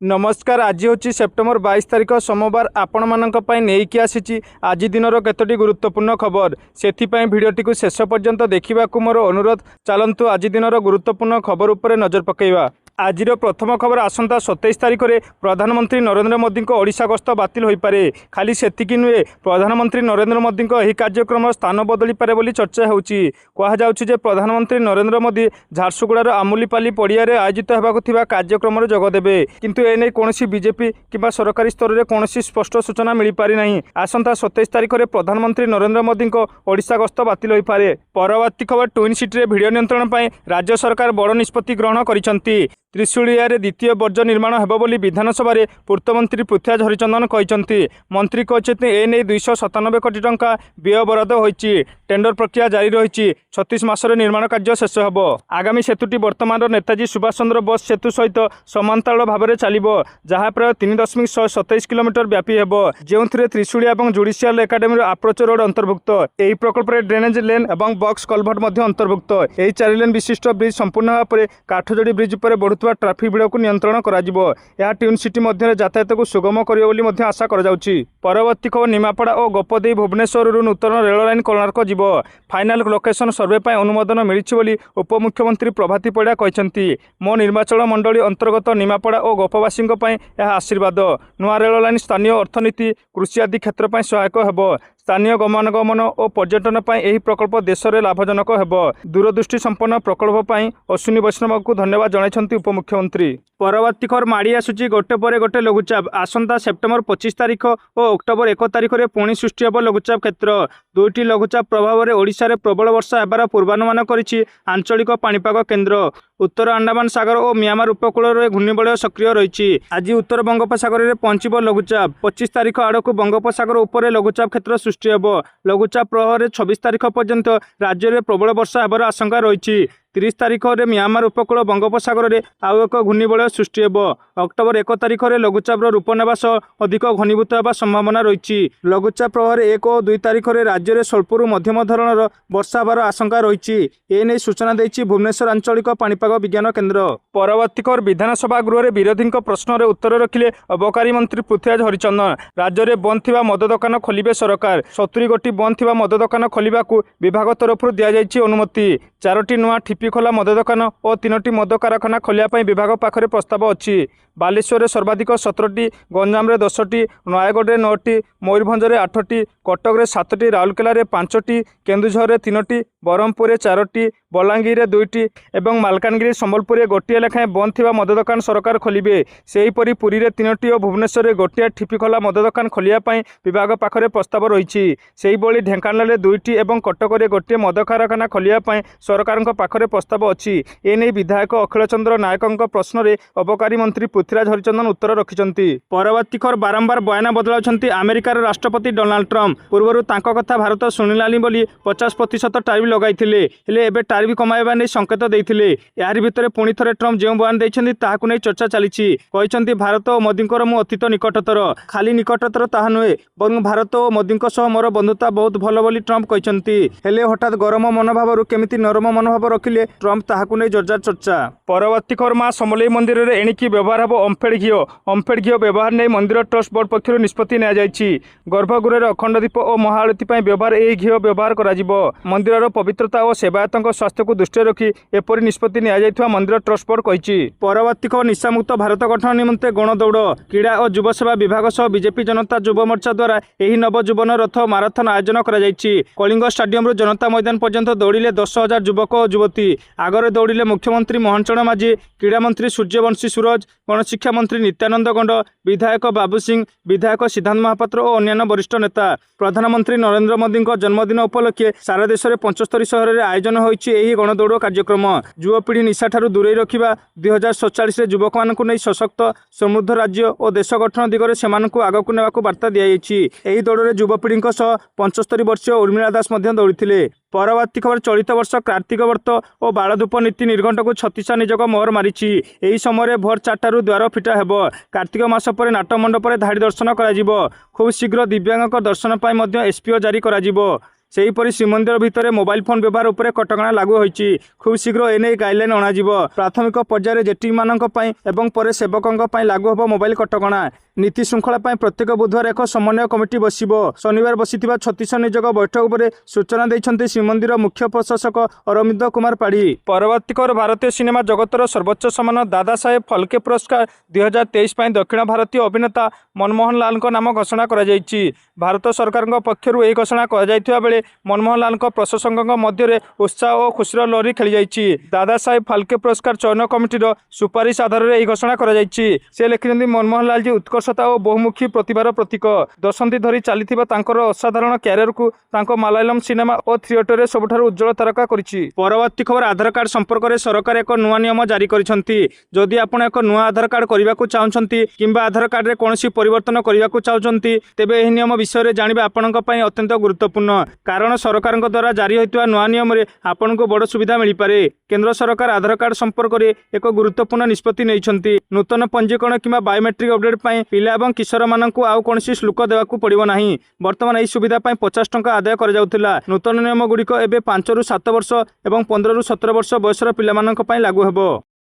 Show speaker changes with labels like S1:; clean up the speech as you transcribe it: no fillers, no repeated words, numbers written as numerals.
S1: नमस्कार। आज हूँ सेप्टेम्बर 22 तारिख सोमवार। आपण मानक पई नेइकी आसीची आज दिनर केतोटी गुरुत्वपूर्ण खबर। सेथिपई भिडियोटी को शेष पर्यंत देखा मोर अनुरोध। चलतु आज दिनर गुरुत्वपूर्ण खबर उपरे नजर पकेइबा। आजिर प्रथम खबर आसंता 27 तारिख में प्रधानमंत्री नरेंद्र मोदी को ओडिशा गस्त बातिल हो पारे। खाली सेतिकी नुहे, प्रधानमंत्री नरेंद्र मोदी को यह कार्यक्रम स्थान बदली पारे बोली चर्चा होउची। कहुछि जे प्रधानमंत्री नरेंद्र मोदी झारसुगुड़ार आमुलीपाली पड़िया आयोजित होगा कार्यक्रम में जोगदेवे, किंतु एने कौन बीजेपी कि सरकारी स्तर में कौन स्पष्ट सूचना मिल पारि नहीं। आसंता 27 तारिख में प्रधानमंत्री नरेंद्र मोदी को ओडिशा गस्त बातिल हो पारे। परवर्ती खबर, ट्विन सिटी भिडियो नियंत्रण पर राज्य सरकार बड़ निष्पत्ति ग्रहण करिसंती। त्रिशूलिया दितीय बर्ज निर्माण हेबो बोली विधानसभा पूर्तमंत्री पृथ्वीराज हरिचंदन कहते। मंत्री कहते एने 297 कोटी टंका व्यय बराद होईची। टेंडर प्रक्रिया जारी रही। 36 मासरे निर्माण कार्य शेष होब। आगामी सेतुटी वर्तमान नेताजी सुभाष चंद्र बोस सेतु सहित समांतराल भाव में चलिबो, जहाँ प्राय 3.27 किलोमीटर व्यापी हेबो, जेउथिरे त्रिशूलिया और जुडिशियल एकाडेमी अप्रोच रोड अंतर्भुक्त। यह प्रकल्प में ड्रेनेज लेन और बॉक्स कलभट अंतर्भुक्त। यह 4 लेन विशिष्ट ब्रिज संपूर्ण भाव में काठजोड़ी ब्रिज पर बढ़ुवा ट्राफिक भिड़ को नियंत्रण कराजिबो। यह ट्विन सिटी मध्य यातायात को सुगम कर आशा कराଯାଉଛି। परवर्ती खबर, निमापड़ा और गोपदेई भुवनेश्वर नूतन रेल लाइन कोणार्क जीवो। फाइनाल लोकेशन सर्वे पर अनुमोदन मिली उपमुख्यमंत्री प्रभाती परिड़ा कहते। मो निर्वाचन मंडली अंतर्गत निमापड़ा और गोपवासी यह आशीर्वाद। नुआ रेल लाइन स्थानीय अर्थनीति, कृषि आदि क्षेत्र में सहायक होब। स्थानीय गमनागमन और पर्यटन पर यह प्रकल्प देश में लाभजनक होब। दूरदृष्टि संपन्न प्रकल्प पर अश्विनी वैष्णव को धन्यवाद जणाइछन्ति उपमुख्यमंत्री। परवर्ती खबर, माड़ी आसुची गोटे पर गोटे लघुचाप। आसंता सेप्टेम्बर 25 तारिख और अक्टोबर 1 तारिख में पुणी सृष्टि होब लघुचाप क्षेत्र। दुईटी लघुचाप प्रभाव में ओडिशा रे प्रबल वर्षा हेबार पूर्वानुमान करिछि आंचलिक पाणीपाग केन्द्र। उत्तर अंडमान सागर और म्यांमार उपकूल घूर्णिबलय सक्रिय रही। आज उत्तर बंगोपसागर में पहुंचब लघुचाप। 25 तारिख आड़क बंगोपसागर उपर लघुचाप क्षेत्र सृष्टि होब। लघुचाप प्रभाव में 26 तारिख पर्यंत राज्य में प्रबल वर्षा हेबार आशंका रही। 30 तारिख में म्यांमार उपकूल बंगोपसागर में आउ एक घूर्णिबलय सृष्टि होब। अक्टोबर 1 तारिख में लघुचाप रूप नेबा सह अधिक घनीभूत होगा संभावना रही। लघुचाप प्रभाव 1 और 2 तारिख में राज्य में स्वल्परू मध्यम धरणर वर्षा होबार आशंका रही। एने सूचना देछि भुवनेश्वर आंचलिक पाणीपाग विज्ञान केन्द्र। परवर्ती खबर, विधानसभा गृह में विरोधी प्रश्न उत्तर रखिले अबकारी मंत्री पृथ्वीराज हरिचंदन। राज्य में बंद थिबा मद दुकान खोलिबे सरकार। 70 गोटी बंद थिबा मद दुकान खोलिबाकू विभाग तरफ दिया अनुमति। 4टी नुआ ठिपी खोला मद दुकान और 3टी मद कारखाना खोलिया विभाग पाखरे प्रस्ताव अच्छी। बालेश्वर में सर्वाधिक 17टी, गंजाम 10टी, नयगढ़ 9टी, मयूरभंज 8टी, कटक 7टी, राउरकेला 5टी, केन्दुझर 3टी, ब्रह्मपुर 4टी, बलांगीर 2टी और मालकानगिरी संबलपुर गोटे लेखाएं बंद थिबा मद दुकान सरकार खोलिबे। सेहीपरि पुरी 3टी और भुवनेश्वर गोटे ठिपीखोला मद दुकान खोलिया विभाग पाखरे प्रस्ताव रही। सेहीभଳି ढेंकानाल 2टी और कटक गोटे मद कारखाना खोलिया सरकार पाखरे प्रस्ताव अच्छी। एने विधायक अखिल चंद्र नायक प्रश्न में अबकारी मंत्री पृथ्वीराज हरिचंदन उत्तर रखिछन्ति। परवर्ती खबर, बारंबार बयान बदलाउछन्ति अमेरिकार राष्ट्रपति डोनाल्ड ट्रम्प। पूर्व तांको कथा भारत शुणिलानी बोली 50% टारिफ लगाइथिले, हेले एबे टारिफ कमाइबा नै संकेत दैथिले। यारि भितरे पुणी थरे ट्रम्प जो बयान दैछन्ति ताहाकु नै चर्चा चलिछि। कहिछन्ति भारत और मोदींकर मु अतीत निकटतर, खाली निकटतर ताहा नुहे बरं भारत और मोदींक सह मोर बंधुता बहुत भल बोली ट्रम्प कहिछन्ति। हेले हठात गरम मनोभाव केमिति नरम मनोभाव रखिले ट्रम्प ताहाकु नै जोरदार चर्चा। परवर्ती खबर, मां समलेई मंदिर रे एणिकी व्यवहार हो ओमफेड घी। ओमफेड घी व्यवहार नहीं मंदिर ट्रस्ट बोर्ड पक्षर निष्पत्ति नि। गर्भगृह अखंड दीप और महाआरती व्यवहार यह घी व्यवहार करा। मंदिर पवित्रता और सेवायतों स्वास्थ्य को दृष्टि रखी एपरी निष्पत्ति नि मंदिर ट्रस्ट बोर्ड कही। परवर्ती खबर, निशामुक्त भारत गठन निमंते गणदौड़। क्रीड़ा और युव सेवा विभाग सह बीजेपी जनता युव मोर्चा द्वारा यह नवजुवन रथ माराथन आयोजन कर कलिंग स्टाडियम जनता मैदान पर्यंत दौड़िले 10,000 युवक और युवती। आगरे दौड़िले मुख्यमंत्री मोहन चरण माझी, क्रीड़ा मंत्री सूर्यवंशी सूरज, गणशिक्षा मंत्री नित्यानंद गंड, विधायक बाबू सिंह, विधायक सिद्धांत महापात्र और अन्य वरिष्ठ नेता। प्रधानमंत्री नरेंद्र मोदी जन्मदिन उपलक्षे सारा देश में 75 सहर में आयोजन होगी गणदौड़ कार्यक्रम। युवपीढ़ी निशा ठारू दूरे रखा, 2047 युवक मानक नहीं सशक्त समृद्ध राज्य और देश गठन दिगरे से आगक ने बार्ता दी। दौड़ में युवपीढ़ी 75 वर्षीय उर्मिला दास दौड़ी। परवर्ती खबर, चलित वर्ष कार्तिक व्रत और बालधूप नीति निर्घंट को छत्तीसा निजक मोहर मारी। यही समय भोर 4 द्वार फिटा हेब। कार्तिक मास पर नाटमंडप धाड़ी दर्शन कर खूब शीघ्र दिव्यांग दर्शन पर एसपीओ जारी कर। ସେହିପରି ଶ୍ରୀମନ୍ଦିର ଭିତରେ ମୋବାଇଲ ଫୋନ୍ ବ୍ୟବହାର ଉପରେ କଟକଣା ଲାଗୁ ହୋଇଛି। ଖୁବ୍ ଶୀଘ୍ର ଏନେଇ ଗାଇଡଲାଇନ୍ ଅଣାଯିବ। ପ୍ରାଥମିକ ପର୍ଯ୍ୟାୟରେ ଜେଟିମାନଙ୍କ ପାଇଁ ଏବଂ ପରେ ସେବକଙ୍କ ପାଇଁ ଲାଗୁ ହେବ ମୋବାଇଲ କଟକଣା। ନୀତି ଶୃଙ୍ଖଳା ପାଇଁ ପ୍ରତ୍ୟେକ ବୁଧବାର ଏକ ସମନ୍ୱୟ କମିଟି ବସିବ। ଶନିବାର ବସିଥିବା 36 ନିଯୋଗ ବୈଠକ ଉପରେ ସୂଚନା ଦେଇଛନ୍ତି ଶ୍ରୀମନ୍ଦିର ମୁଖ୍ୟ ପ୍ରଶାସକ ଅରବିନ୍ଦ କୁମାର ପାଢ଼ୀ। ପରବର୍ତ୍ତୀ ଖବର ଭାରତୀୟ ସିନେମା ଜଗତର ସର୍ବୋଚ୍ଚ ସମ୍ମାନ ଦାଦା ସାହେବ ଫାଲ୍କେ ପୁରସ୍କାର 2023 ପାଇଁ ଦକ୍ଷିଣ ଭାରତୀୟ ଅଭିନେତା ମନମୋହନ ଲାଲଙ୍କ ନାମ ଘୋଷଣା କରାଯାଇଛି। ଭାରତ ସରକାରଙ୍କ ପକ୍ଷରୁ ଏହି ଘୋଷଣା କରାଯାଇଥିବା ବେଳେ ମନମୋହନ ଲାଲଙ୍କ ପ୍ରଶଂସକଙ୍କ ମଧ୍ୟରେ ଉତ୍ସାହ ଓ ଖୁସିର ଲହରୀ ଖେଳିଯାଇଛି। ଦାଦା ସାହେବ ଫାଲ୍କେ ପୁରସ୍କାର ଚୟନ କମିଟିର ସୁପାରିଶ ଆଧାରରେ ଏହି ଘୋଷଣା କରାଯାଇଛି। ସେ ଲେଖିଛନ୍ତି, ମନମୋହନ ଲାଲଜୀ ଉତ୍କର୍ଷତା ଓ ବହୁମୁଖୀ ପ୍ରତିଭାର ପ୍ରତୀକ। ଦଶନ୍ଧି ଧରି ଚାଲିଥିବା ତାଙ୍କର ଅସାଧାରଣ କ୍ୟାରିୟରକୁ ତାଙ୍କ ମାଲାୟାଲମ ସିନେମା ଓ ଥିଏଟରରେ ସବୁଠାରୁ ଉଜ୍ଜ୍ୱଳ ତାରକା କରିଛି। ପରବର୍ତ୍ତୀ ଖବର ଆଧାର କାର୍ଡ ସମ୍ପର୍କରେ ସରକାର ଏକ ନୂଆ ନିୟମ ଜାରି କରିଛନ୍ତି। ଯଦି ଆପଣ ଏକ ନୂଆ ଆଧାର କାର୍ଡ କରିବାକୁ ଚାହୁଁଛନ୍ତି କିମ୍ବା ଆଧାର କାର୍ଡରେ କୌଣସି ପରିବର୍ତ୍ତନ କରିବାକୁ ଚାହୁଁଛନ୍ତି, ତେବେ ଏହି ନିୟମ ବିଷୟରେ ଜାଣିବା ଆପଣଙ୍କ ପାଇଁ ଅତ୍ୟନ୍ତ ଗୁରୁତ୍ୱପୂର୍ଣ୍ଣ। କାରଣ ସରକାରଙ୍କ ଦ୍ୱାରା ଜାରି ହୋଇଥିବା ନୂଆ ନିୟମରେ ଆପଣଙ୍କୁ ବଡ଼ ସୁବିଧା ମିଳିପାରେ। କେନ୍ଦ୍ର ସରକାର ଆଧାର କାର୍ଡ ସମ୍ପର୍କରେ ଏକ ଗୁରୁତ୍ୱପୂର୍ଣ୍ଣ ନିଷ୍ପତ୍ତି ନେଇଛନ୍ତି। ନୂତନ ପଞ୍ଜୀକରଣ କିମ୍ବା ବାୟୋମେଟ୍ରିକ୍ ଅପଡେଟ୍ ପାଇଁ ପିଲା ଏବଂ କିଶୋରମାନଙ୍କୁ ଆଉ କୌଣସି ଶୁଳ୍କ ଦେବାକୁ ପଡ଼ିବ ନାହିଁ। ବର୍ତ୍ତମାନ ଏହି ସୁବିଧା ପାଇଁ 50 ଟଙ୍କା ଆଦାୟ କରାଯାଉଥିଲା। ନୂତନ ନିୟମଗୁଡ଼ିକ ଏବେ 5 ରୁ 7 ବର୍ଷ ଏବଂ 15 ରୁ 17 ବର୍ଷ ବୟସର ପିଲାମାନଙ୍କ ପାଇଁ ଲାଗୁ ହେବ।